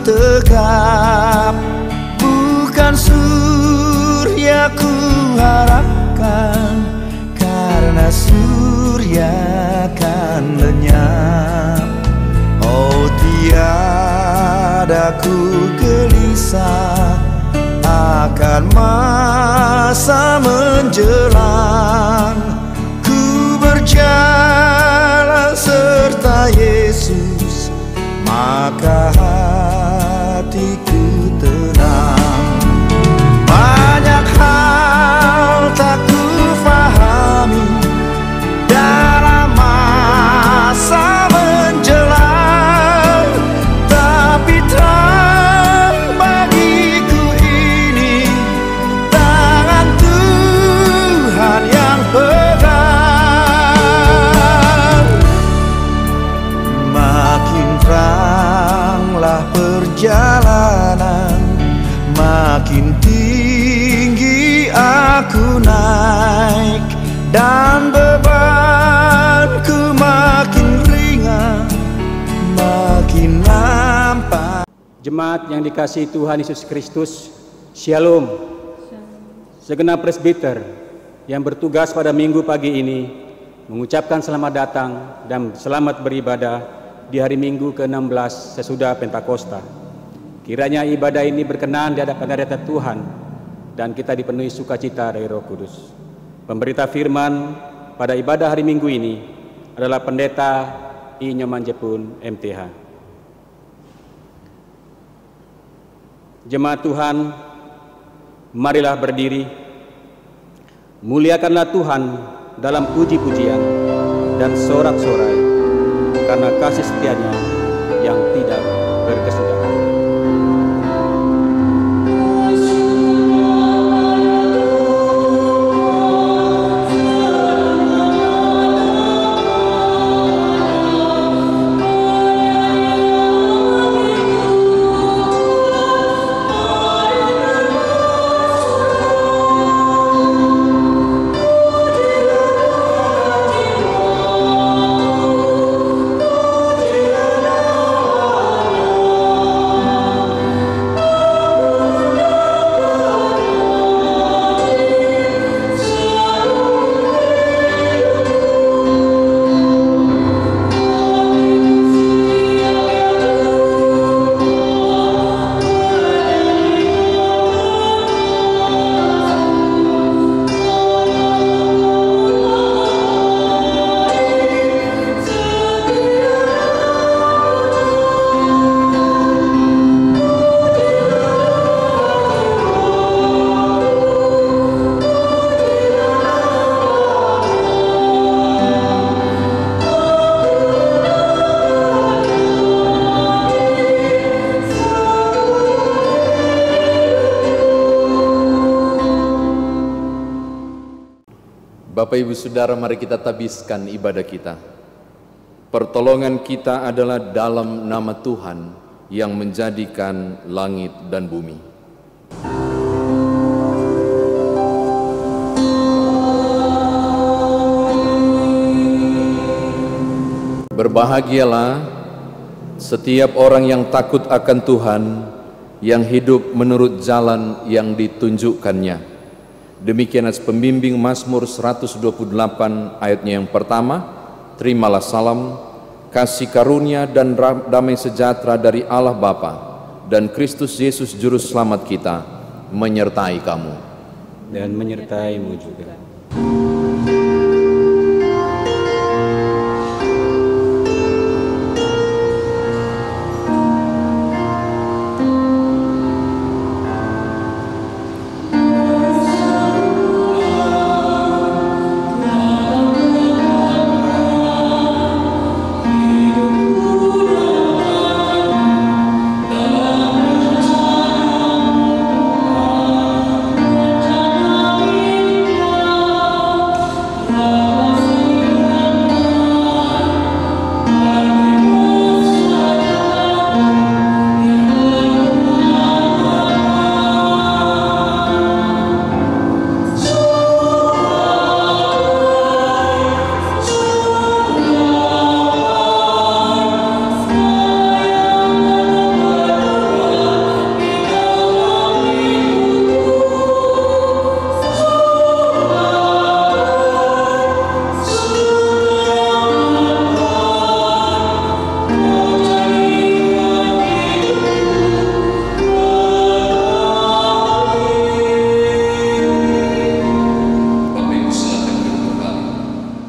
tegap, bukan surya ku harapkan, karena surya kan lenyap. Oh, tiada ku gelisah akan masa menjelang. Ku berjalan serta Yesus, maka hatiku tenang. Banyak hal tak ku fahami dalam masa menjelang, tapi terang bagiku ini tangan Tuhan yang pegang. Makin teranglah perjalanan, makin tinggi aku naik, dan bebanku makin ringan, makin nampak. Jemaat yang dikasihi Tuhan Yesus Kristus, Shalom. Segenap presbiter yang bertugas pada minggu pagi ini mengucapkan selamat datang dan selamat beribadah di hari Minggu ke-16 sesudah Pentakosta. Kiranya ibadah ini berkenan di hadapan hadirat Tuhan dan kita dipenuhi sukacita dari Roh Kudus. Pemberita firman pada ibadah hari Minggu ini adalah Pendeta I. Nyoman Jepun, MTH. Jemaat Tuhan, marilah berdiri. Muliakanlah Tuhan dalam puji-pujian dan sorak-sorai, karena kasih setianya yang tidak berkesudahan. Bapak Ibu Saudara, mari kita tabiskan ibadah kita. Pertolongan kita adalah dalam nama Tuhan yang menjadikan langit dan bumi. Berbahagialah setiap orang yang takut akan Tuhan, yang hidup menurut jalan yang ditunjukkannya. Demikian as pembimbing Mazmur 128 ayatnya yang pertama, terimalah salam, kasih karunia dan damai sejahtera dari Allah Bapa dan Kristus Yesus Juru Selamat kita menyertai kamu. Dan menyertaimu juga.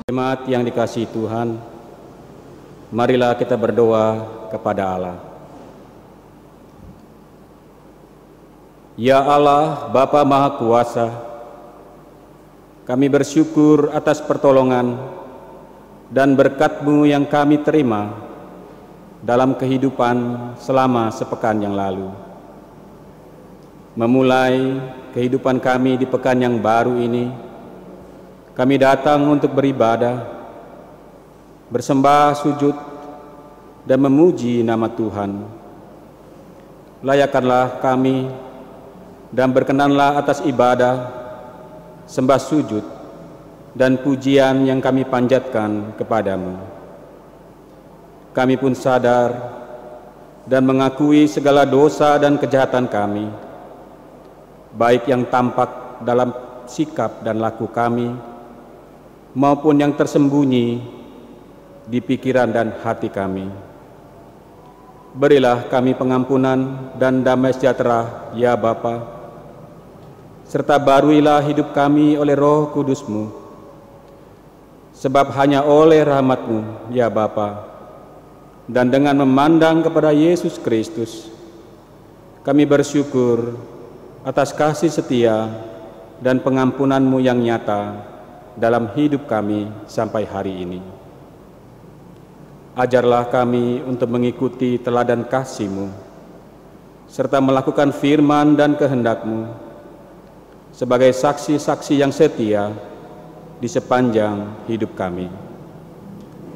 Jemaat yang dikasihi Tuhan, marilah kita berdoa kepada Allah. Ya Allah, Bapa Maha Kuasa, kami bersyukur atas pertolongan dan berkat-Mu yang kami terima dalam kehidupan selama sepekan yang lalu. Memulai kehidupan kami di pekan yang baru ini, kami datang untuk beribadah, bersembah sujud, dan memuji nama Tuhan. Layakkanlah kami dan berkenanlah atas ibadah, sembah sujud, dan pujian yang kami panjatkan kepadamu. Kami pun sadar dan mengakui segala dosa dan kejahatan kami, baik yang tampak dalam sikap dan laku kami, maupun yang tersembunyi di pikiran dan hati kami. Berilah kami pengampunan dan damai sejahtera, ya Bapa, serta baruilah hidup kami oleh Roh Kudus-Mu, sebab hanya oleh rahmat-Mu, ya Bapa, dan dengan memandang kepada Yesus Kristus, kami bersyukur atas kasih setia dan pengampunan-Mu yang nyata dalam hidup kami sampai hari ini. Ajarlah kami untuk mengikuti teladan kasih-Mu, serta melakukan firman dan kehendak-Mu sebagai saksi-saksi yang setia di sepanjang hidup kami,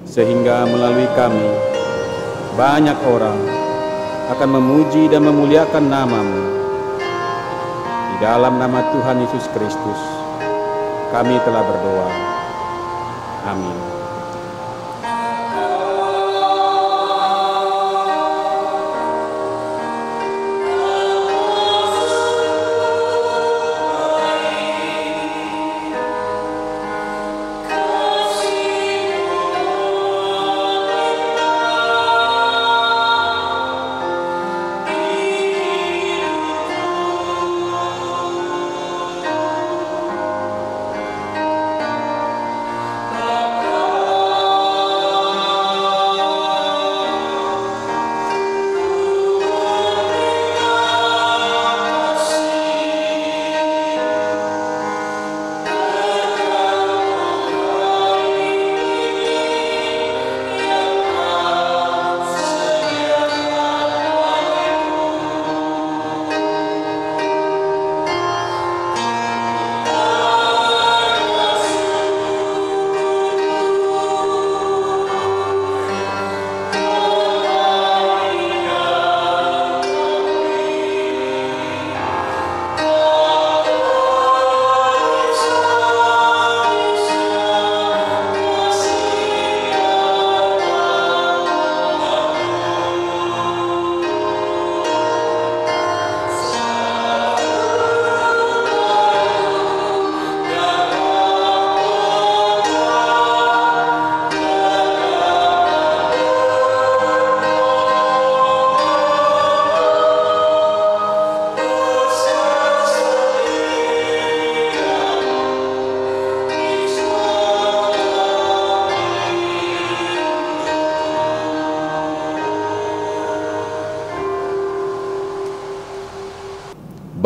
sehingga melalui kami banyak orang akan memuji dan memuliakan nama-Mu. Di dalam nama Tuhan Yesus Kristus kami telah berdoa. Amin.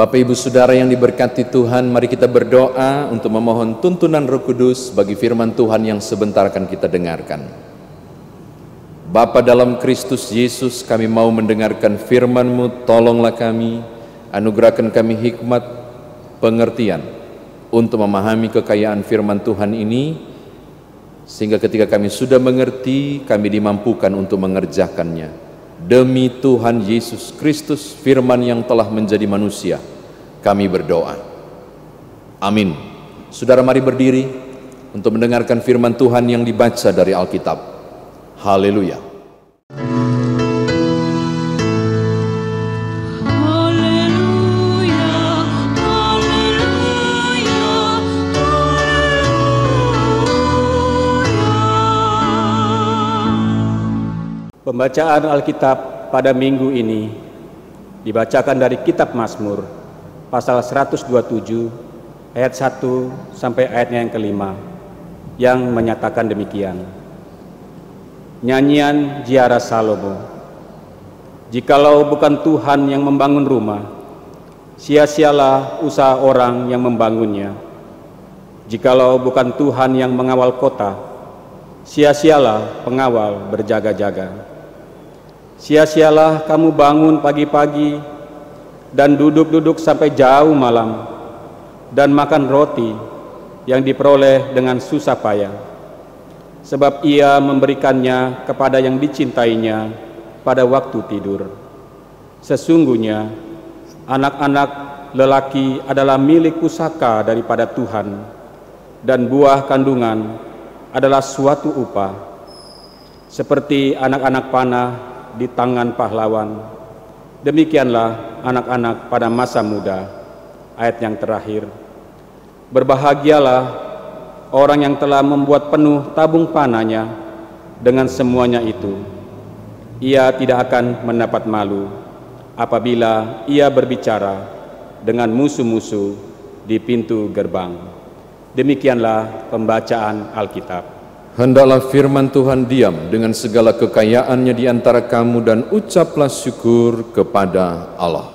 Bapak Ibu Saudara yang diberkati Tuhan, mari kita berdoa untuk memohon tuntunan Roh Kudus bagi firman Tuhan yang sebentar akan kita dengarkan. Bapa dalam Kristus Yesus, kami mau mendengarkan firman-Mu, tolonglah kami, anugerahkan kami hikmat, pengertian untuk memahami kekayaan firman Tuhan ini, sehingga ketika kami sudah mengerti, kami dimampukan untuk mengerjakannya. Demi Tuhan Yesus Kristus, firman yang telah menjadi manusia, kami berdoa. Amin. Saudara, mari berdiri untuk mendengarkan firman Tuhan yang dibaca dari Alkitab. Haleluya. Pembacaan Alkitab pada minggu ini dibacakan dari Kitab Mazmur pasal 127 ayat 1 sampai ayatnya yang kelima. yang menyatakan demikian. Nyanyian Ziarah Salomo. Jikalau bukan Tuhan yang membangun rumah, sia-sialah usaha orang yang membangunnya. Jikalau bukan Tuhan yang mengawal kota, sia-sialah pengawal berjaga-jaga. Sia-sialah kamu bangun pagi-pagi dan duduk-duduk sampai jauh malam, dan makan roti yang diperoleh dengan susah payah, sebab ia memberikannya kepada yang dicintainya pada waktu tidur. Sesungguhnya anak-anak lelaki adalah milik pusaka daripada Tuhan, dan buah kandungan adalah suatu upah, seperti anak-anak panah di tangan pahlawan. Demikianlah anak-anak pada masa muda. Ayat yang terakhir. Berbahagialah orang yang telah membuat penuh tabung panahnya dengan semuanya itu. Ia tidak akan mendapat malu apabila ia berbicara dengan musuh-musuh di pintu gerbang. Demikianlah pembacaan Alkitab. Hendaklah firman Tuhan diam dengan segala kekayaannya di antara kamu, dan ucaplah syukur kepada Allah.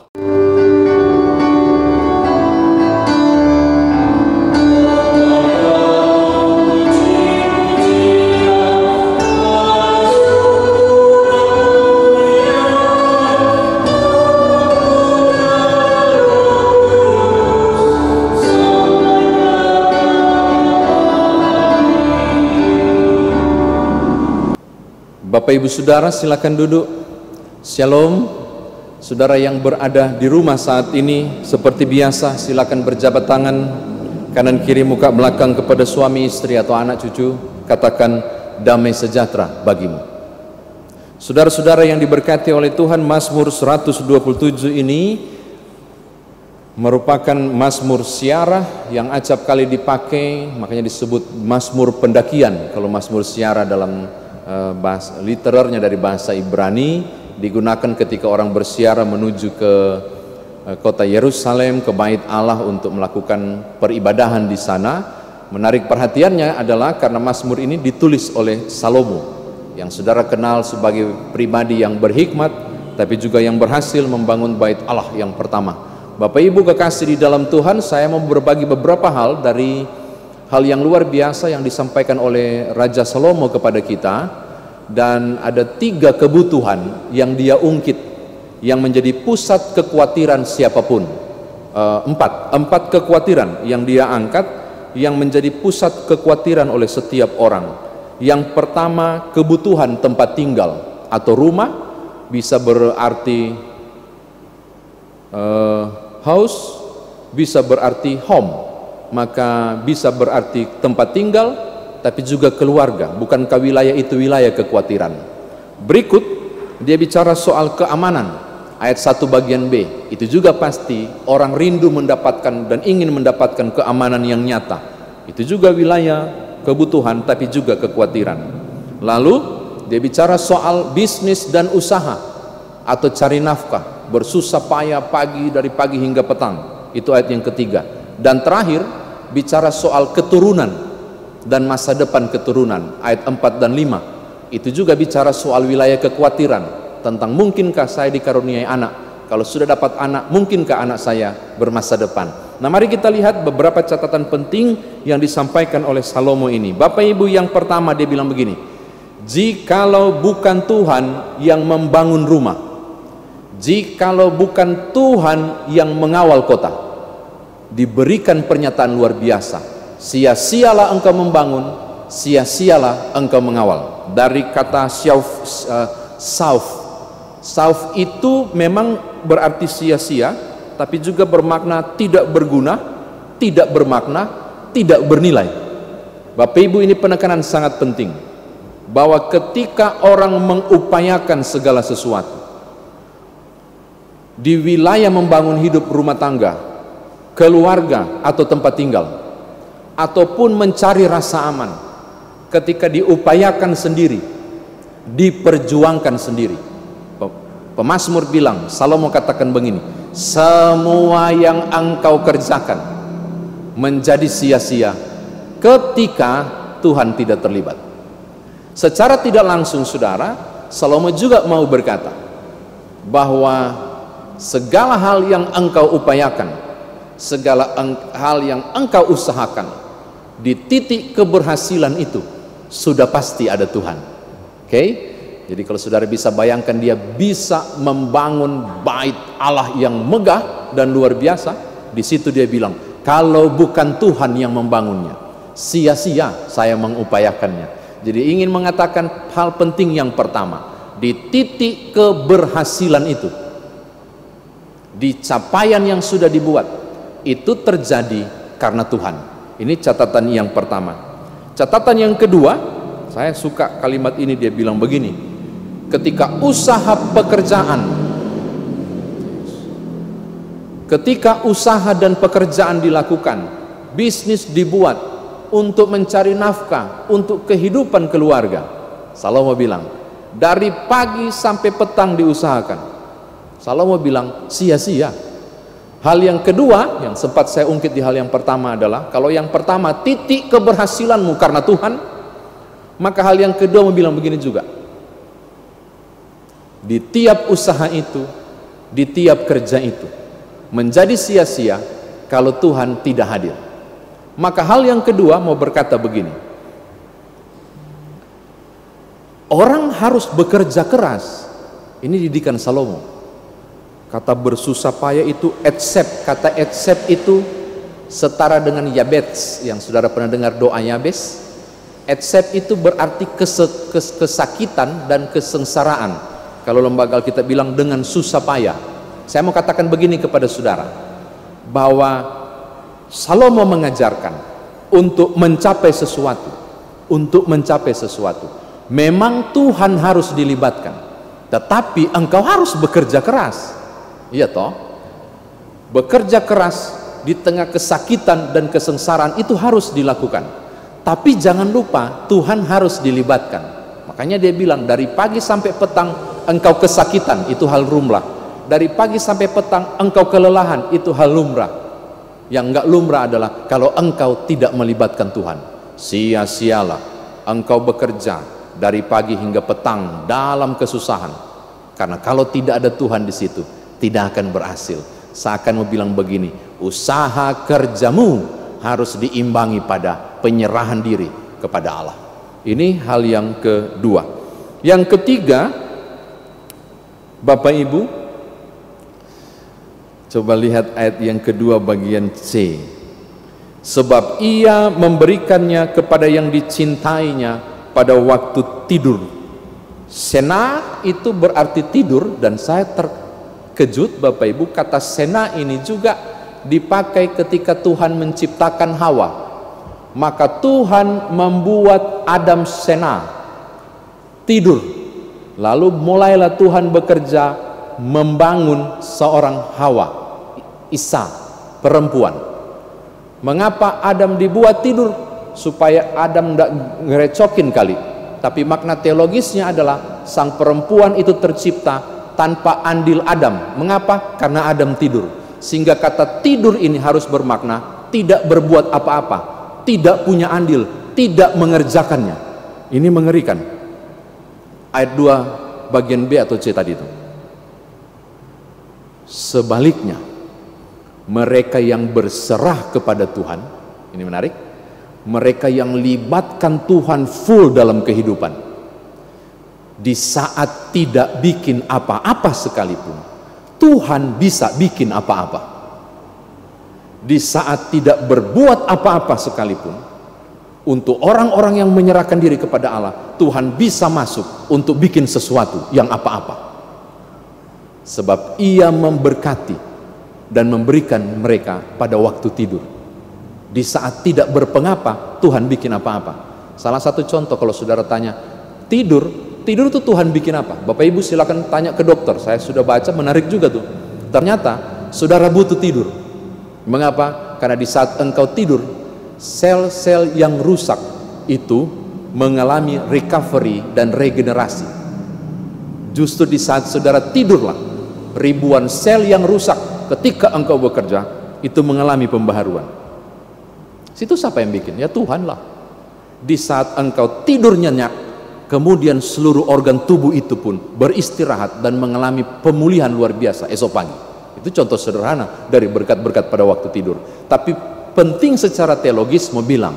Bapak Ibu Saudara, silakan duduk. Shalom. Saudara yang berada di rumah saat ini, seperti biasa silakan berjabat tangan kanan kiri muka belakang kepada suami, istri atau anak cucu. Katakan damai sejahtera bagimu. Saudara-saudara yang diberkati oleh Tuhan, Mazmur 127 ini merupakan Mazmur siarah yang acap kali dipakai, makanya disebut Mazmur pendakian. Kalau Mazmur siarah dalam bahasa literernya dari bahasa Ibrani, digunakan ketika orang bersiarah menuju ke kota Yerusalem, ke Bait Allah untuk melakukan peribadahan di sana. Menarik perhatiannya adalah karena Mazmur ini ditulis oleh Salomo, yang saudara kenal sebagai pribadi yang berhikmat, tapi juga yang berhasil membangun Bait Allah yang pertama. Bapak Ibu kekasih di dalam Tuhan, saya mau berbagi beberapa hal dari hal yang luar biasa yang disampaikan oleh Raja Salomo kepada kita. Dan ada 3 kebutuhan yang dia ungkit yang menjadi pusat kekhawatiran siapapun. 4 kekhawatiran yang dia angkat yang menjadi pusat kekhawatiran oleh setiap orang. Yang pertama, kebutuhan tempat tinggal atau rumah, bisa berarti house, bisa berarti home, maka bisa berarti tempat tinggal, tapi juga keluarga. Bukankah wilayah itu wilayah kekhawatiran? Berikut dia bicara soal keamanan, ayat 1 bagian B. Itu juga pasti orang rindu mendapatkan dan ingin mendapatkan keamanan yang nyata. Itu juga wilayah kebutuhan tapi juga kekhawatiran. Lalu dia bicara soal bisnis dan usaha atau cari nafkah, bersusah payah dari pagi hingga petang. Itu ayat yang ketiga. Dan terakhir bicara soal keturunan dan masa depan keturunan, ayat 4 dan 5. Itu juga bicara soal wilayah kekhawatiran, tentang mungkinkah saya dikaruniai anak, kalau sudah dapat anak, mungkinkah anak saya bermasa depan. Nah, mari kita lihat beberapa catatan penting yang disampaikan oleh Salomo ini. Bapak Ibu, yang pertama dia bilang begini, jikalau bukan Tuhan yang membangun rumah, jikalau bukan Tuhan yang mengawal kota. Diberikan pernyataan luar biasa, sia-sialah engkau membangun, sia-sialah engkau mengawal. Dari kata sauf itu memang berarti sia-sia, tapi juga bermakna tidak berguna, tidak bermakna, tidak bernilai. Bapak Ibu, ini penekanan sangat penting, bahwa ketika orang mengupayakan segala sesuatu di wilayah membangun hidup rumah tangga, keluarga atau tempat tinggal, ataupun mencari rasa aman, ketika diupayakan sendiri, diperjuangkan sendiri, pemazmur bilang, Salomo katakan begini, semua yang engkau kerjakan menjadi sia-sia ketika Tuhan tidak terlibat. Secara tidak langsung saudara, Salomo juga mau berkata bahwa segala hal yang engkau upayakan, segala hal yang engkau usahakan, di titik keberhasilan itu sudah pasti ada Tuhan. Oke? Jadi kalau saudara bisa bayangkan, dia bisa membangun bait Allah yang megah dan luar biasa. Di situ dia bilang, kalau bukan Tuhan yang membangunnya, sia-sia saya mengupayakannya. Jadi ingin mengatakan hal penting yang pertama, di titik keberhasilan itu, di capaian yang sudah dibuat, itu terjadi karena Tuhan. Ini catatan yang pertama. Catatan yang kedua, saya suka kalimat ini, dia bilang begini, ketika usaha pekerjaan, ketika usaha dan pekerjaan dilakukan, bisnis dibuat untuk mencari nafkah, untuk kehidupan keluarga, Salomo bilang, dari pagi sampai petang diusahakan. Salomo bilang sia-sia. Hal yang kedua yang sempat saya ungkit di hal yang pertama adalah, kalau yang pertama titik keberhasilanmu karena Tuhan, maka hal yang kedua mau bilang begini juga, di tiap usaha itu, di tiap kerja itu menjadi sia-sia kalau Tuhan tidak hadir. Maka hal yang kedua mau berkata begini, orang harus bekerja keras. Ini didikan Salomo. Kata bersusah payah itu etsep. Kata etsep itu setara dengan Yabes, yang saudara pernah dengar doa Yabes. Etsep itu berarti kesakitan dan kesengsaraan. Kalau lembaga kita bilang dengan susah payah. Saya mau katakan begini kepada saudara, bahwa Salomo mengajarkan untuk mencapai sesuatu, memang Tuhan harus dilibatkan, tetapi engkau harus bekerja keras. Iya toh? Bekerja keras di tengah kesakitan dan kesengsaraan itu harus dilakukan, tapi jangan lupa Tuhan harus dilibatkan. Makanya dia bilang, dari pagi sampai petang engkau kesakitan, itu hal lumrah. Dari pagi sampai petang engkau kelelahan, itu hal lumrah. Yang enggak lumrah adalah kalau engkau tidak melibatkan Tuhan. Sia-sialah engkau bekerja dari pagi hingga petang dalam kesusahan, karena kalau tidak ada Tuhan di situ, tidak akan berhasil. Seakan mau bilang begini, usaha kerjamu harus diimbangi pada penyerahan diri kepada Allah. Ini hal yang kedua. Yang ketiga, Bapak Ibu, coba lihat ayat yang kedua bagian C. Sebab ia memberikannya kepada yang dicintainya pada waktu tidur. Sena itu berarti tidur, dan saya terkejut Bapak Ibu, kata sena ini juga dipakai ketika Tuhan menciptakan Hawa. Maka Tuhan membuat Adam sena, tidur. Lalu mulailah Tuhan bekerja membangun seorang Hawa, Isa, perempuan. Mengapa Adam dibuat tidur? Supaya Adam tidak ngerecokin kali. Tapi makna teologisnya adalah sang perempuan itu tercipta tanpa andil Adam. Mengapa? Karena Adam tidur. Sehingga kata tidur ini harus bermakna tidak berbuat apa-apa, tidak punya andil, tidak mengerjakannya. Ini mengerikan. Ayat 2 bagian B atau C tadi itu. Sebaliknya, mereka yang berserah kepada Tuhan, ini menarik, mereka yang libatkan Tuhan full dalam kehidupan, di saat tidak bikin apa-apa sekalipun, Tuhan bisa bikin apa-apa. Di saat tidak berbuat apa-apa sekalipun, untuk orang-orang yang menyerahkan diri kepada Allah, Tuhan bisa masuk untuk bikin sesuatu yang apa-apa. Sebab ia memberkati dan memberikan mereka pada waktu tidur. Di saat tidak berpengapa, Tuhan bikin apa-apa. Salah satu contoh, kalau saudara tanya, tidur itu Tuhan bikin apa? Bapak Ibu silakan tanya ke dokter. Saya sudah baca, menarik juga tuh. Ternyata saudara butuh tidur. Mengapa? Karena di saat engkau tidur, sel-sel yang rusak itu mengalami recovery dan regenerasi. Justru di saat saudara tidurlah, ribuan sel yang rusak ketika engkau bekerja itu mengalami pembaharuan. Situ siapa yang bikin? Ya Tuhan lah. Di saat engkau tidur nyenyak, kemudian seluruh organ tubuh itu pun beristirahat dan mengalami pemulihan luar biasa esok pagi. Itu contoh sederhana dari berkat-berkat pada waktu tidur. Tapi penting secara teologis mau bilang,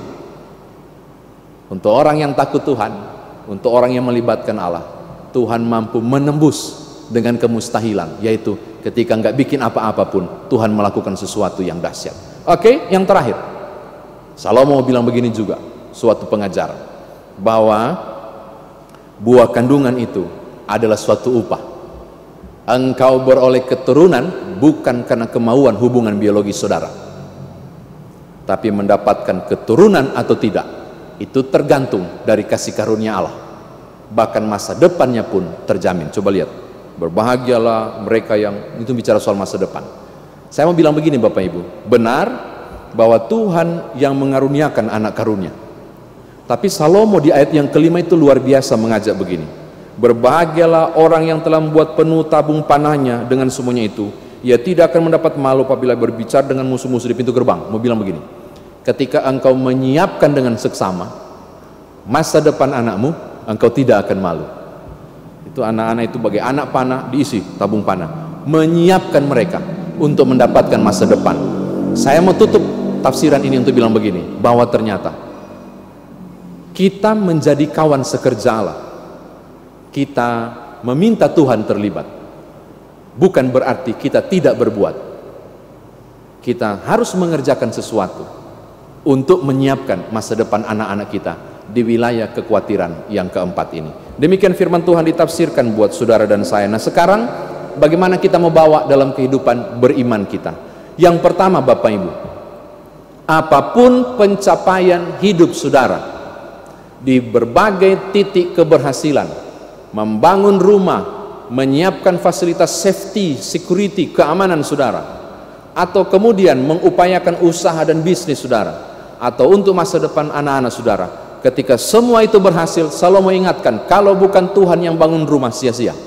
untuk orang yang takut Tuhan, untuk orang yang melibatkan Allah, Tuhan mampu menembus dengan kemustahilan, yaitu ketika nggak bikin apa-apa pun Tuhan melakukan sesuatu yang dahsyat. Oke, yang terakhir, Salomo bilang begini juga, suatu pengajaran, bahwa buah kandungan itu adalah suatu upah. Engkau beroleh keturunan bukan karena kemauan hubungan biologi saudara, tapi mendapatkan keturunan atau tidak itu tergantung dari kasih karunia Allah. Bahkan masa depannya pun terjamin. Coba lihat, berbahagialah mereka yang, itu bicara soal masa depan. Saya mau bilang begini Bapak Ibu, benar bahwa Tuhan yang mengaruniakan anak karunia. Tapi Salomo di ayat yang kelima itu luar biasa mengajak begini, berbahagialah orang yang telah membuat penuh tabung panahnya dengan semuanya itu, ia tidak akan mendapat malu apabila berbicara dengan musuh-musuh di pintu gerbang. Mau bilang begini, ketika engkau menyiapkan dengan seksama masa depan anakmu, engkau tidak akan malu. Itu anak-anak itu bagai anak panah, diisi tabung panah, menyiapkan mereka untuk mendapatkan masa depan. Saya mau tutup tafsiran ini untuk bilang begini, bahwa ternyata kita menjadi kawan sekerja Allah, kita meminta Tuhan terlibat, bukan berarti kita tidak berbuat. Kita harus mengerjakan sesuatu untuk menyiapkan masa depan anak-anak kita di wilayah kekhawatiran yang keempat ini. Demikian firman Tuhan ditafsirkan buat saudara dan saya. Nah sekarang bagaimana kita membawa dalam kehidupan beriman kita? Yang pertama Bapak Ibu, apapun pencapaian hidup saudara di berbagai titik keberhasilan, membangun rumah, menyiapkan fasilitas safety, security, keamanan saudara, atau kemudian mengupayakan usaha dan bisnis saudara, atau untuk masa depan anak-anak saudara, ketika semua itu berhasil, Salomo ingatkan, kalau bukan Tuhan yang bangun rumah sia-sia,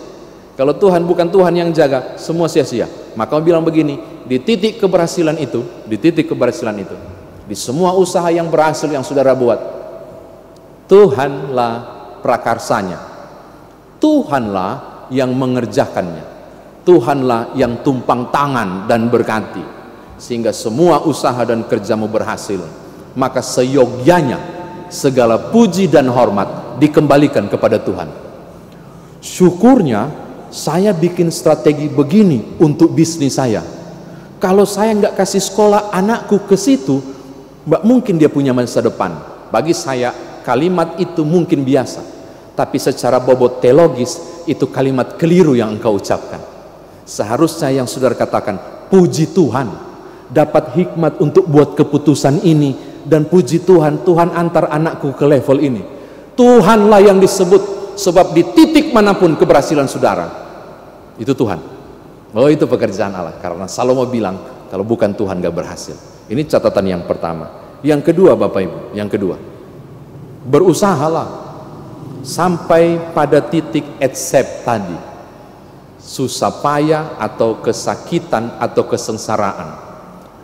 kalau Tuhan bukan Tuhan yang jaga, semua sia-sia. Maka bilang begini, di titik keberhasilan itu, di semua usaha yang berhasil yang saudara buat, Tuhanlah prakarsanya, Tuhanlah yang mengerjakannya, Tuhanlah yang tumpang tangan dan berkati, sehingga semua usaha dan kerjamu berhasil. Maka seyogyanya segala puji dan hormat dikembalikan kepada Tuhan. Syukurnya saya bikin strategi begini untuk bisnis saya. Kalau saya nggak kasih sekolah anakku ke situ, mbak mungkin dia punya masa depan. Bagi saya kalimat itu mungkin biasa, tapi secara bobot teologis itu kalimat keliru yang engkau ucapkan. Seharusnya yang saudara katakan, puji Tuhan dapat hikmat untuk buat keputusan ini, dan puji Tuhan, Tuhan antar anakku ke level ini. Tuhanlah yang disebut, sebab di titik manapun keberhasilan saudara, itu Tuhan. Oh itu pekerjaan Allah, karena Salomo bilang kalau bukan Tuhan gak berhasil. Ini catatan yang pertama. Yang kedua Bapak Ibu, yang kedua, berusahalah sampai pada titik accept tadi, susah payah atau kesakitan atau kesengsaraan.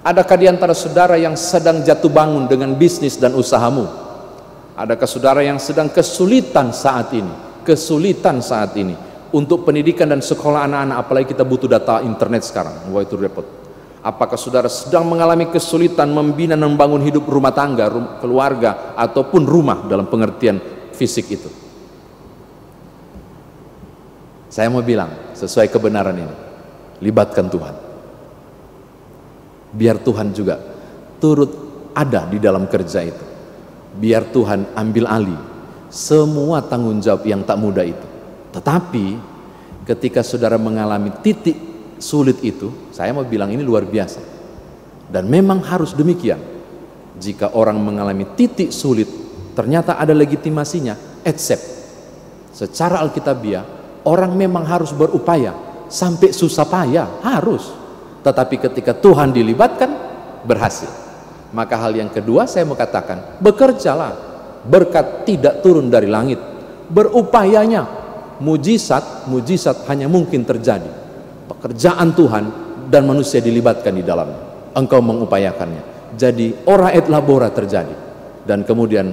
Adakah di antara saudara yang sedang jatuh bangun dengan bisnis dan usahamu? Adakah saudara yang sedang kesulitan saat ini untuk pendidikan dan sekolah anak-anak, apalagi kita butuh data internet sekarang, wah itu repot. Apakah saudara sedang mengalami kesulitan membina dan membangun hidup rumah tangga, keluarga, ataupun rumah dalam pengertian fisik itu? Saya mau bilang, sesuai kebenaran ini, libatkan Tuhan. Biar Tuhan juga turut ada di dalam kerja itu. Biar Tuhan ambil alih semua tanggung jawab yang tak mudah itu. Tetapi ketika saudara mengalami titik sulit itu, saya mau bilang ini luar biasa. Dan memang harus demikian. Jika orang mengalami titik sulit, ternyata ada legitimasinya, accept. Secara alkitabiah, orang memang harus berupaya sampai susah payah, harus. Tetapi ketika Tuhan dilibatkan, berhasil. Maka hal yang kedua saya mau katakan, bekerjalah. Berkat tidak turun dari langit. Berupayanya, mujizat hanya mungkin terjadi. Pekerjaan Tuhan dan manusia dilibatkan di dalamnya. Engkau mengupayakannya. Jadi ora et labora terjadi. Dan kemudian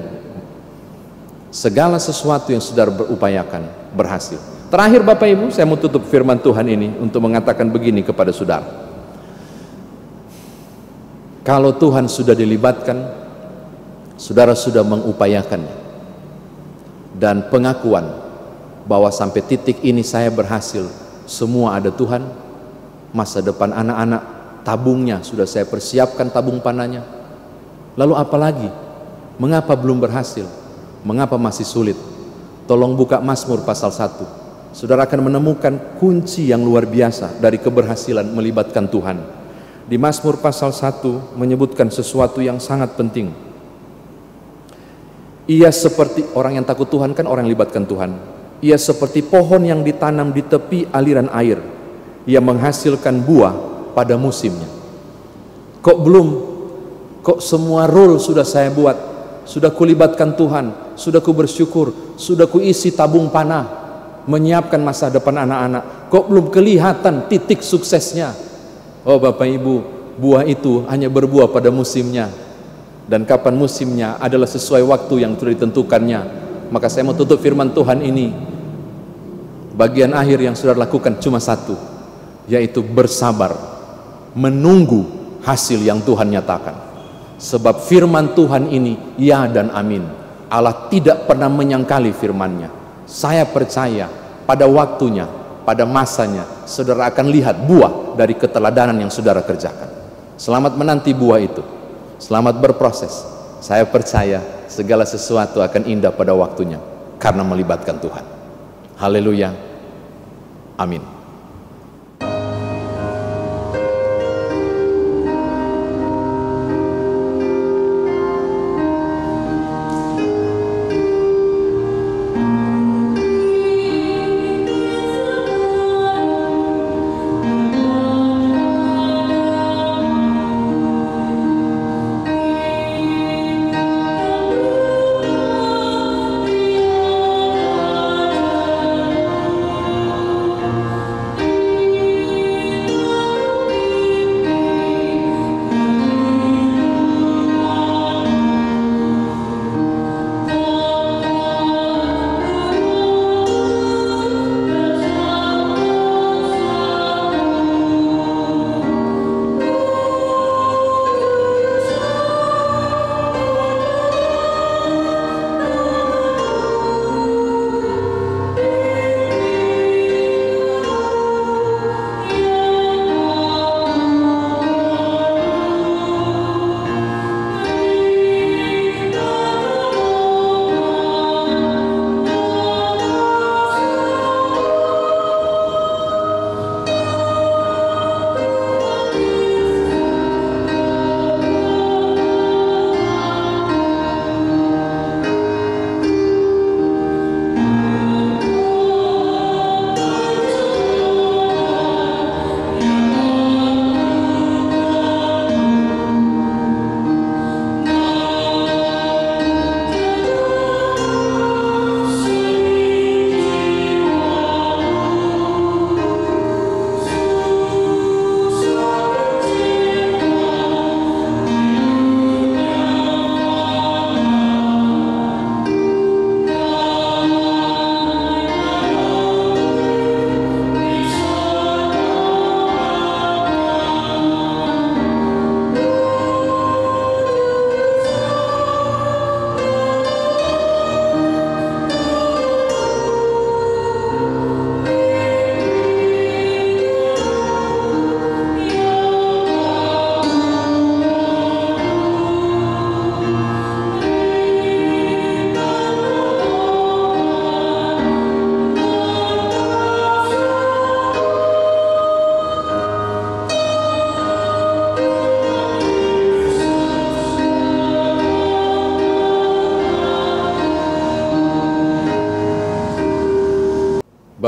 Segala sesuatu yang saudara berupayakan berhasil. Terakhir Bapak Ibu, saya mau tutup firman Tuhan ini untuk mengatakan begini kepada saudara. Kalau Tuhan sudah dilibatkan, saudara sudah mengupayakannya, dan pengakuan bahwa sampai titik ini saya berhasil, semua ada Tuhan, masa depan anak-anak, tabungnya sudah saya persiapkan, tabung panahnya. Lalu apa lagi? Mengapa belum berhasil? Mengapa masih sulit? Tolong buka Mazmur pasal 1. Saudara akan menemukan kunci yang luar biasa dari keberhasilan melibatkan Tuhan. Di Mazmur pasal 1 menyebutkan sesuatu yang sangat penting. Ia seperti, orang yang takut Tuhan kan orang yang libatkan Tuhan. Ia seperti pohon yang ditanam di tepi aliran air. Ia menghasilkan buah pada musimnya. Kok semua rule sudah saya buat, sudah kulibatkan Tuhan, sudah ku bersyukur, sudah ku isi tabung panah, menyiapkan masa depan anak-anak, kok belum kelihatan titik suksesnya? Oh Bapak Ibu, buah itu hanya berbuah pada musimnya, dan kapan musimnya adalah sesuai waktu yang sudah ditentukannya. Maka saya mau tutup firman Tuhan ini, bagian akhir yang saudara lakukan cuma satu, yaitu bersabar menunggu hasil yang Tuhan nyatakan. Sebab firman Tuhan ini ya dan amin. Allah tidak pernah menyangkali firman-Nya. Saya percaya pada waktunya, pada masanya, saudara akan lihat buah dari keteladanan yang saudara kerjakan. Selamat menanti buah itu, selamat berproses. Saya percaya segala sesuatu akan indah pada waktunya karena melibatkan Tuhan. Haleluya, amin.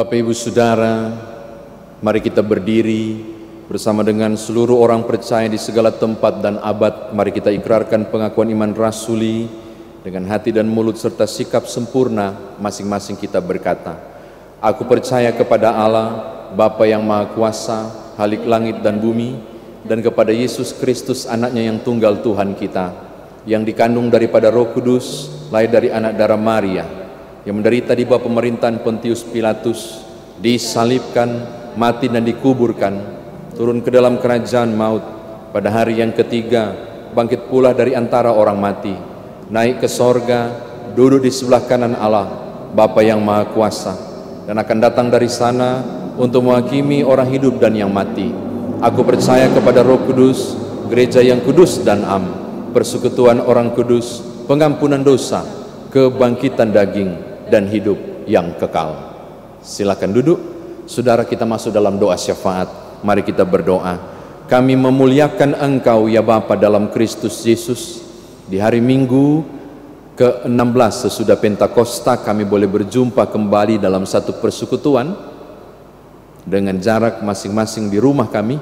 Bapak Ibu Saudara, mari kita berdiri bersama dengan seluruh orang percaya di segala tempat dan abad. Mari kita ikrarkan pengakuan iman rasuli dengan hati dan mulut serta sikap sempurna. Masing-masing kita berkata, aku percaya kepada Allah, Bapa yang Maha Kuasa, Halik langit dan bumi, dan kepada Yesus Kristus anaknya yang tunggal Tuhan kita, yang dikandung daripada Roh Kudus, lahir dari anak darah Maria, yang menderita di bawah pemerintahan Pontius Pilatus, disalibkan, mati dan dikuburkan, turun ke dalam kerajaan maut, pada hari yang ketiga bangkit pula dari antara orang mati, naik ke sorga, duduk di sebelah kanan Allah, Bapa yang Maha Kuasa, dan akan datang dari sana untuk menghakimi orang hidup dan yang mati. Aku percaya kepada Roh Kudus, gereja yang kudus dan am, persekutuan orang kudus, pengampunan dosa, kebangkitan daging, dan hidup yang kekal. Silakan duduk. Saudara, kita masuk dalam doa syafaat. Mari kita berdoa. Kami memuliakan Engkau ya Bapa dalam Kristus Yesus. Di hari Minggu ke-16 sesudah Pentakosta, kami boleh berjumpa kembali dalam satu persekutuan dengan jarak masing-masing di rumah kami,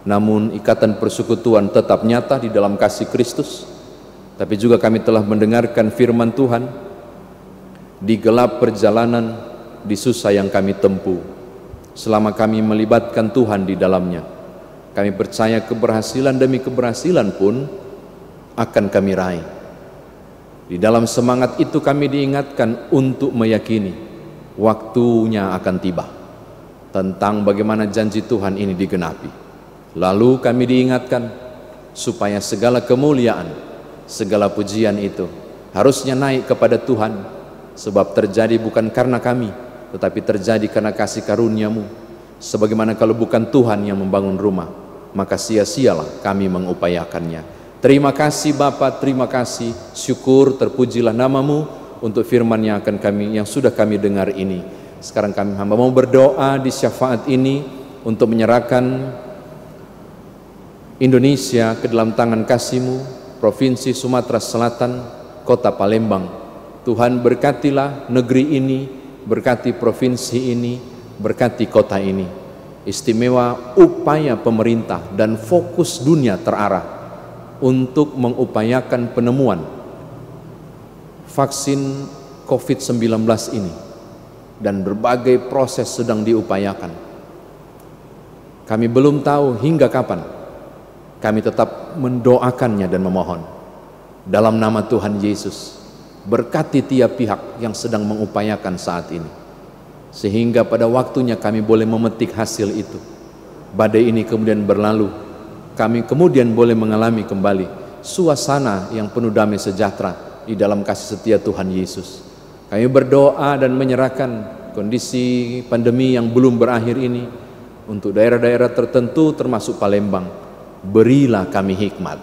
namun ikatan persekutuan tetap nyata di dalam kasih Kristus. Tapi juga kami telah mendengarkan firman Tuhan di gelap perjalanan, di susah yang kami tempuh. Selama kami melibatkan Tuhan di dalamnya, kami percaya keberhasilan demi keberhasilan pun akan kami raih. Di dalam semangat itu kami diingatkan untuk meyakini waktunya akan tiba, tentang bagaimana janji Tuhan ini digenapi. Lalu kami diingatkan supaya segala kemuliaan, segala pujian itu harusnya naik kepada Tuhan, sebab terjadi bukan karena kami, tetapi terjadi karena kasih karunia-Mu. Sebagaimana kalau bukan Tuhan yang membangun rumah, maka sia-sialah kami mengupayakannya. Terima kasih Bapa, terima kasih, syukur, terpujilah nama-Mu untuk firman yang sudah kami dengar ini. Sekarang kami hamba mau berdoa di syafaat ini untuk menyerahkan Indonesia ke dalam tangan kasih-Mu, Provinsi Sumatera Selatan, Kota Palembang. Tuhan berkatilah negeri ini, berkati provinsi ini, berkati kota ini. Istimewa upaya pemerintah dan fokus dunia terarah untuk mengupayakan penemuan vaksin COVID-19 ini, dan berbagai proses sedang diupayakan. Kami belum tahu hingga kapan. Kami tetap mendoakannya dan memohon dalam nama Tuhan Yesus, berkati tiap pihak yang sedang mengupayakan saat ini, sehingga pada waktunya kami boleh memetik hasil itu. Badai ini kemudian berlalu, kami kemudian boleh mengalami kembali suasana yang penuh damai sejahtera di dalam kasih setia Tuhan Yesus. Kami berdoa dan menyerahkan kondisi pandemi yang belum berakhir ini untuk daerah-daerah tertentu termasuk Palembang. Berilah kami hikmat,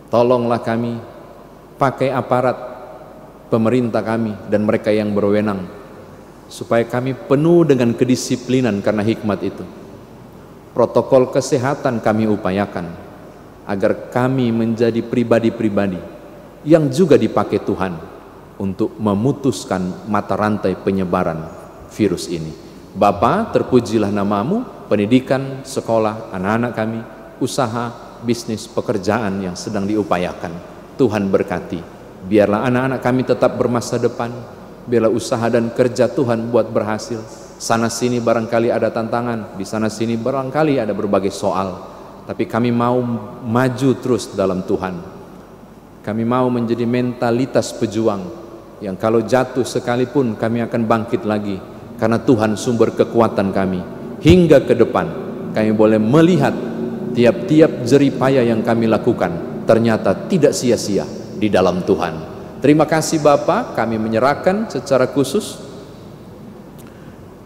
tolonglah kami, pakai aparat pemerintah kami dan mereka yang berwenang, supaya kami penuh dengan kedisiplinan karena hikmat itu. Protokol kesehatan kami upayakan, agar kami menjadi pribadi-pribadi yang juga dipakai Tuhan untuk memutuskan mata rantai penyebaran virus ini. Bapa, terpujilah nama-Mu. Pendidikan, sekolah, anak-anak kami, usaha, bisnis, pekerjaan yang sedang diupayakan, Tuhan berkati. Biarlah anak-anak kami tetap bermasa depan, biarlah usaha dan kerja Tuhan buat berhasil. Sana sini barangkali ada tantangan, di sana sini barangkali ada berbagai soal, tapi kami mau maju terus dalam Tuhan. Kami mau menjadi mentalitas pejuang yang kalau jatuh sekalipun kami akan bangkit lagi, karena Tuhan sumber kekuatan kami. Hingga ke depan kami boleh melihat tiap-tiap jeripaya yang kami lakukan ternyata tidak sia-sia di dalam Tuhan. Terima kasih Bapa, kami menyerahkan secara khusus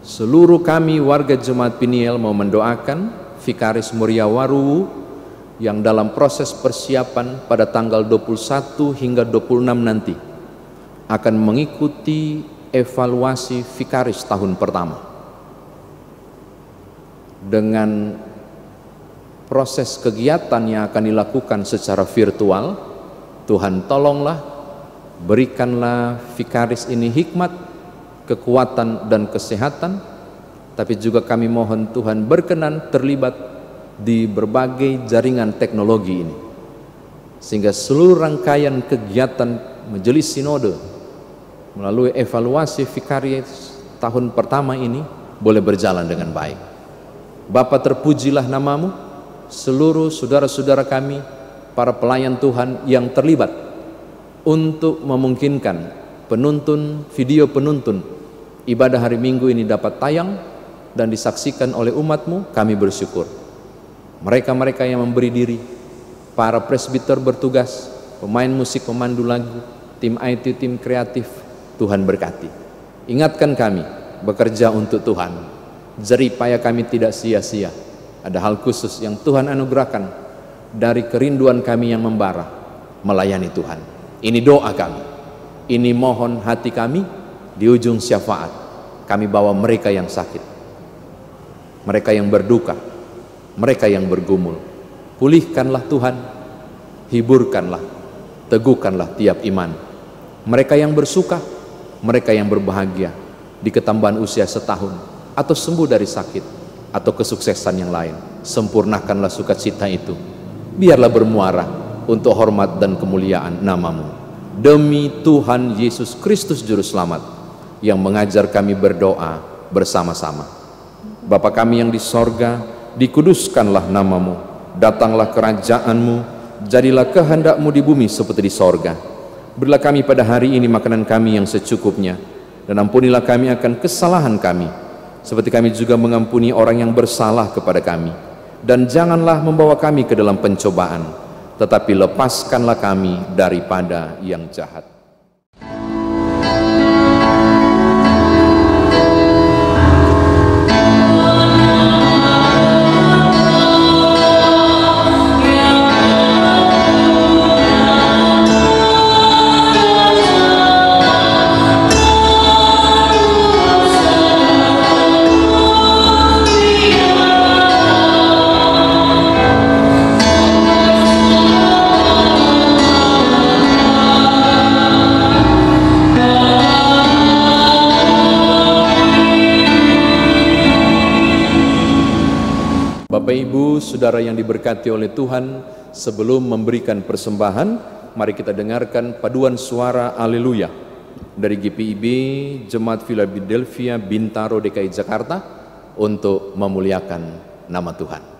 seluruh kami warga Jemaat Peniel mau mendoakan Vikaris Muria Waru yang dalam proses persiapan pada tanggal 21 hingga 26 nanti akan mengikuti evaluasi Vikaris tahun pertama. Dengan proses kegiatan yang akan dilakukan secara virtual, Tuhan tolonglah, berikanlah Vikaris ini hikmat, kekuatan dan kesehatan. Tapi juga kami mohon Tuhan berkenan terlibat di berbagai jaringan teknologi ini, sehingga seluruh rangkaian kegiatan Majelis Sinode melalui evaluasi Vikaris tahun pertama ini boleh berjalan dengan baik. Bapa, terpujilah nama-Mu. Seluruh saudara-saudara kami para pelayan Tuhan yang terlibat untuk memungkinkan video penuntun ibadah hari Minggu ini dapat tayang dan disaksikan oleh umat-Mu. Kami bersyukur. Mereka-mereka yang memberi diri, para presbiter bertugas, pemain musik, pemandu lagu, tim IT, tim kreatif, Tuhan berkati. Ingatkan kami bekerja untuk Tuhan. Jerih payah kami tidak sia-sia. Ada hal khusus yang Tuhan anugerahkan dari kerinduan kami yang membara melayani Tuhan. Ini doa kami, ini mohon hati kami. Di ujung syafaat kami bawa mereka yang sakit, mereka yang berduka, mereka yang bergumul. Pulihkanlah Tuhan, hiburkanlah, teguhkanlah tiap iman. Mereka yang bersuka, mereka yang berbahagia di ketambahan usia setahun, atau sembuh dari sakit, atau kesuksesan yang lain. Sempurnakanlah sukacita itu, biarlah bermuara untuk hormat dan kemuliaan nama-Mu. Demi Tuhan Yesus Kristus Juru Selamat yang mengajar kami berdoa bersama-sama. Bapa kami yang di sorga, dikuduskanlah nama-Mu, datanglah kerajaan-Mu, jadilah kehendak-Mu di bumi seperti di sorga. Berilah kami pada hari ini makanan kami yang secukupnya, dan ampunilah kami akan kesalahan kami, seperti kami juga mengampuni orang yang bersalah kepada kami. Dan janganlah membawa kami ke dalam pencobaan, tetapi lepaskanlah kami daripada yang jahat. Bapak Ibu, Saudara yang diberkati oleh Tuhan, sebelum memberikan persembahan, mari kita dengarkan paduan suara Haleluya dari GPIB Jemaat Philadelphia Bintaro DKI Jakarta untuk memuliakan nama Tuhan.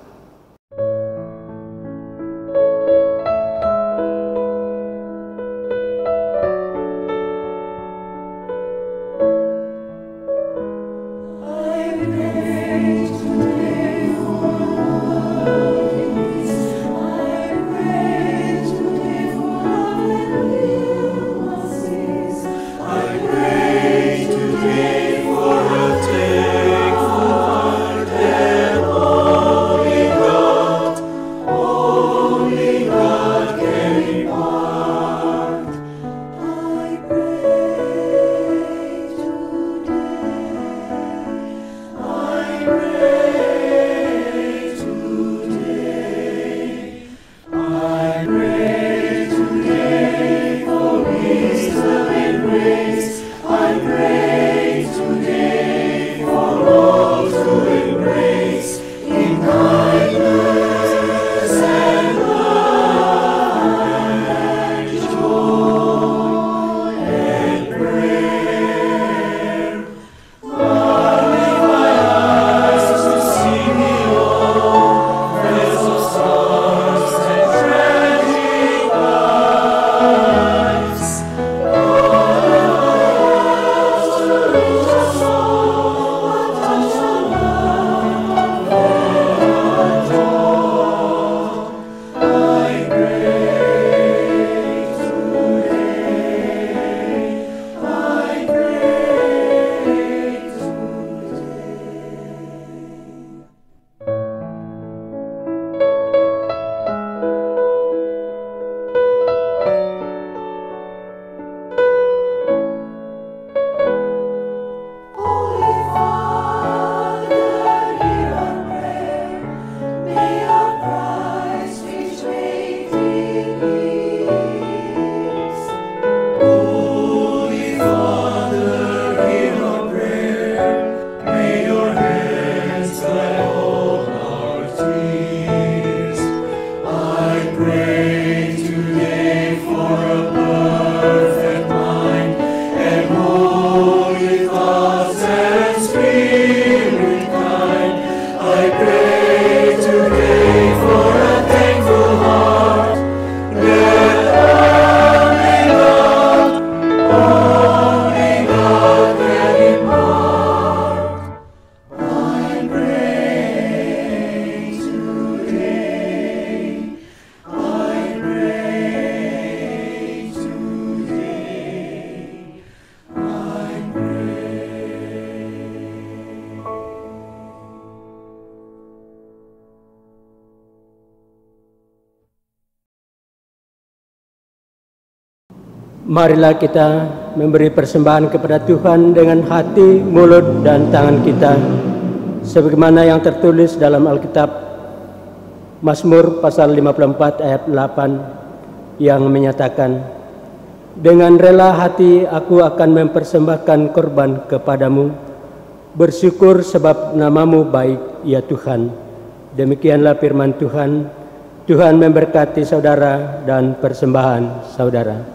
Glory Marilah kita memberi persembahan kepada Tuhan dengan hati, mulut, dan tangan kita, sebagaimana yang tertulis dalam Alkitab Mazmur pasal 54 ayat 8 yang menyatakan, "Dengan rela hati aku akan mempersembahkan korban kepadamu, bersyukur sebab namamu baik, ya Tuhan." Demikianlah firman Tuhan. Tuhan memberkati saudara dan persembahan saudara.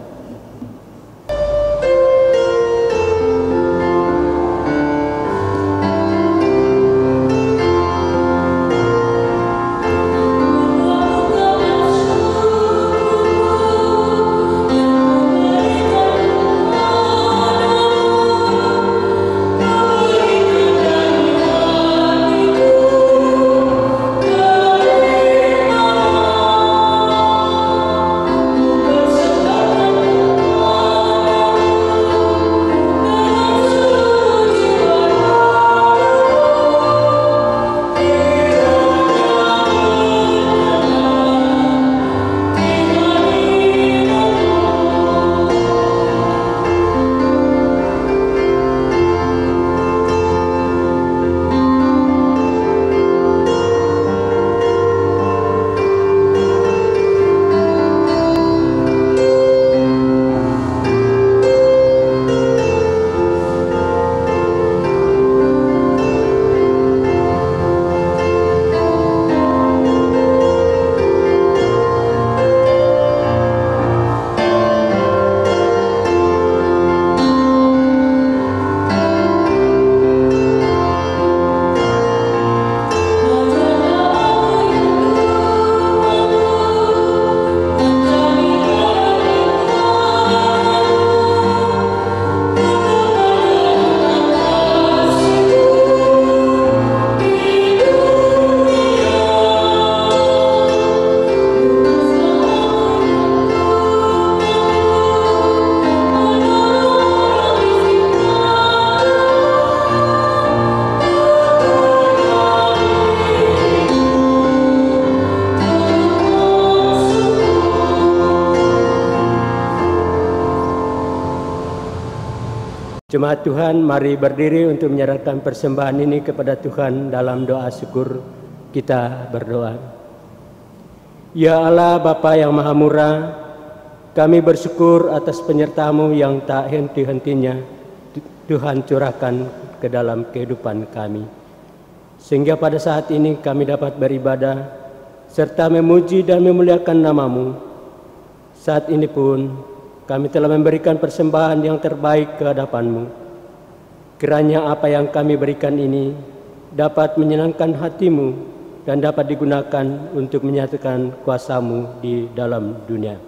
Jemaat Tuhan, mari berdiri untuk menyerahkan persembahan ini kepada Tuhan dalam doa syukur. Kita berdoa. Ya Allah Bapa yang Maha Murah, kami bersyukur atas penyertaan-Mu yang tak henti-hentinya Tuhan curahkan ke dalam kehidupan kami, sehingga pada saat ini kami dapat beribadah serta memuji dan memuliakan nama-Mu. Saat ini pun kami telah memberikan persembahan yang terbaik ke hadapan-Mu. Kiranya apa yang kami berikan ini dapat menyenangkan hati-Mu dan dapat digunakan untuk menyatakan kuasa-Mu di dalam dunia.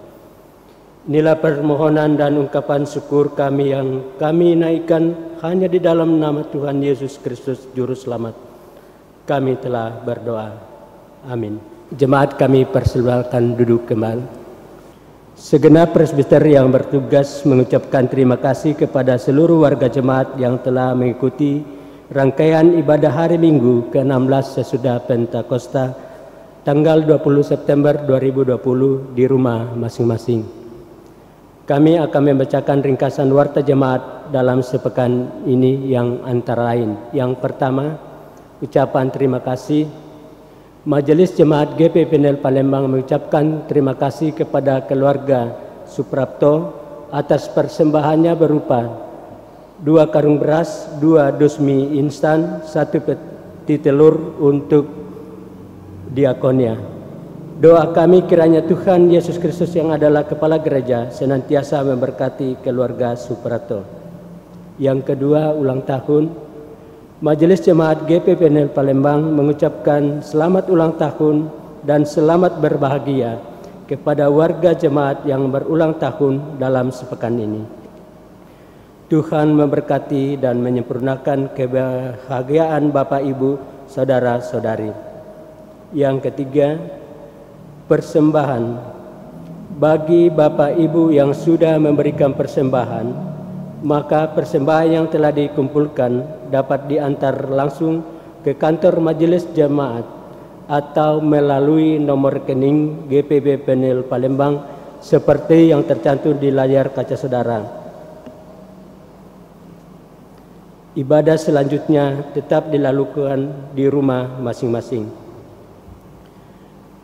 Inilah permohonan dan ungkapan syukur kami yang kami naikkan hanya di dalam nama Tuhan Yesus Kristus Juru Selamat. Kami telah berdoa. Amin. Jemaat kami persilakan duduk kembali. Segenap presbiter yang bertugas mengucapkan terima kasih kepada seluruh warga jemaat yang telah mengikuti rangkaian ibadah hari Minggu ke-16 sesudah Pentakosta tanggal 20 September 2020 di rumah masing-masing. Kami akan membacakan ringkasan warta jemaat dalam sepekan ini yang antara lain. Yang pertama, ucapan terima kasih. Majelis Jemaat GP Penel Palembang mengucapkan terima kasih kepada keluarga Suprapto atas persembahannya berupa 2 karung beras, 2 dus mie instan, 1 peti telur untuk diakonia. Doa kami kiranya Tuhan Yesus Kristus yang adalah Kepala Gereja senantiasa memberkati keluarga Suprapto. Yang kedua, ulang tahun. Majelis Jemaat GP Penel Palembang mengucapkan selamat ulang tahun dan selamat berbahagia kepada warga jemaat yang berulang tahun dalam sepekan ini. Tuhan memberkati dan menyempurnakan kebahagiaan Bapak Ibu, saudara-saudari. Yang ketiga, persembahan. Bagi Bapak Ibu yang sudah memberikan persembahan, maka persembahan yang telah dikumpulkan dapat diantar langsung ke kantor majelis jemaat atau melalui nomor rekening GPB Penel Palembang seperti yang tercantum di layar kaca saudara. Ibadah selanjutnya tetap dilakukan di rumah masing-masing.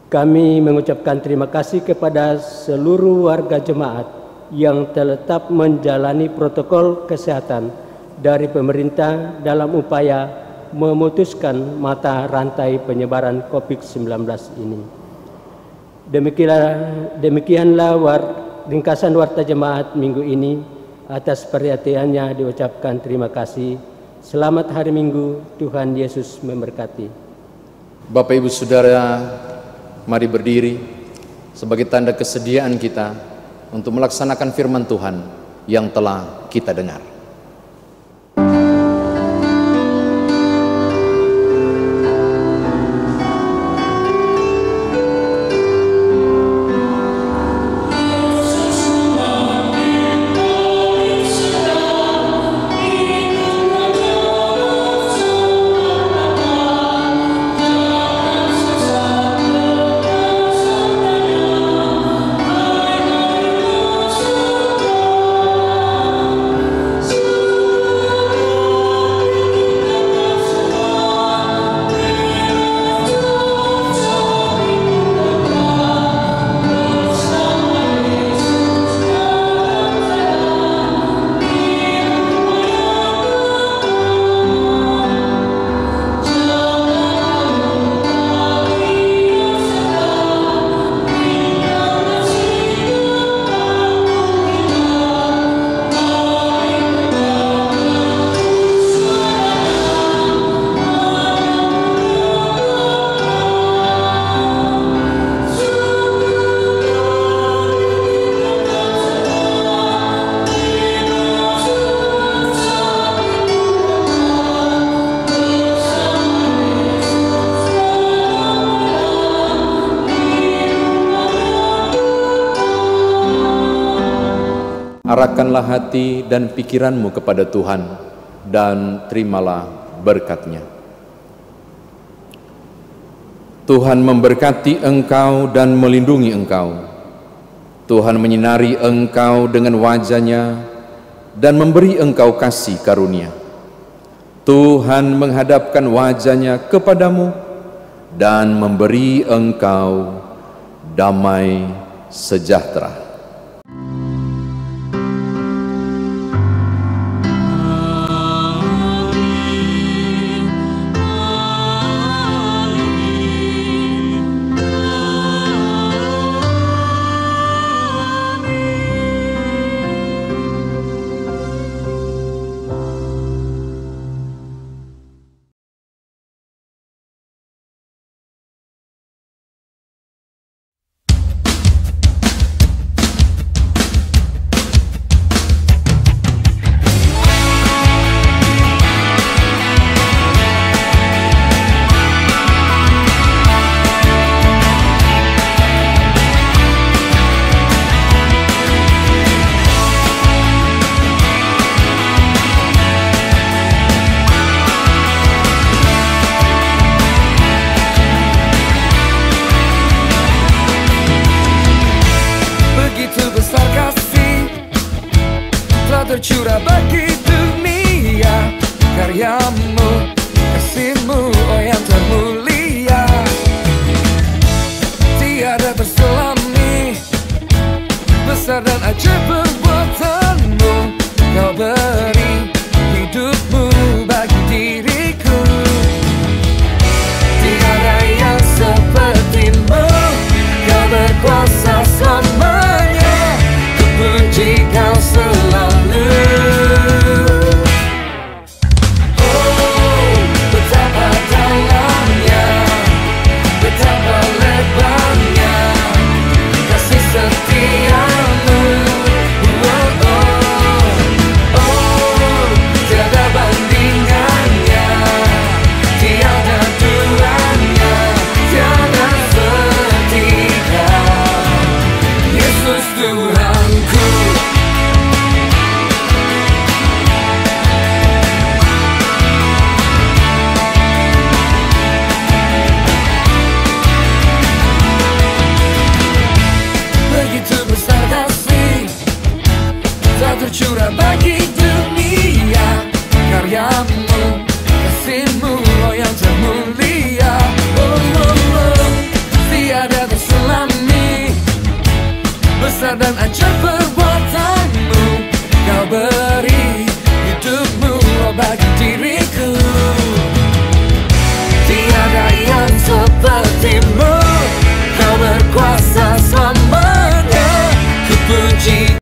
Kami mengucapkan terima kasih kepada seluruh warga jemaat yang tetap menjalani protokol kesehatan dari pemerintah dalam upaya memutuskan mata rantai penyebaran COVID-19 ini. Demikianlah ringkasan warta jemaat minggu ini. Atas perhatiannya diucapkan terima kasih. Selamat hari Minggu, Tuhan Yesus memberkati. Bapak Ibu Saudara, mari berdiri sebagai tanda kesediaan kita untuk melaksanakan firman Tuhan yang telah kita dengar. Arahkanlah hati dan pikiranmu kepada Tuhan dan terimalah berkat-Nya. Tuhan memberkati engkau dan melindungi engkau. Tuhan menyinari engkau dengan wajah-Nya dan memberi engkau kasih karunia. Tuhan menghadapkan wajah-Nya kepadamu dan memberi engkau damai sejahtera. Tercurah bagi dunia karyamu, kasihmu, oh yang termulia, tiada terselami, besar dan ajaib perbuatanmu. Kau beri hidupmu bagi diriku, tiada yang sepertimu. Kau berkuasa selamanya, ku puji Kau selalu. Oh tercurah bagi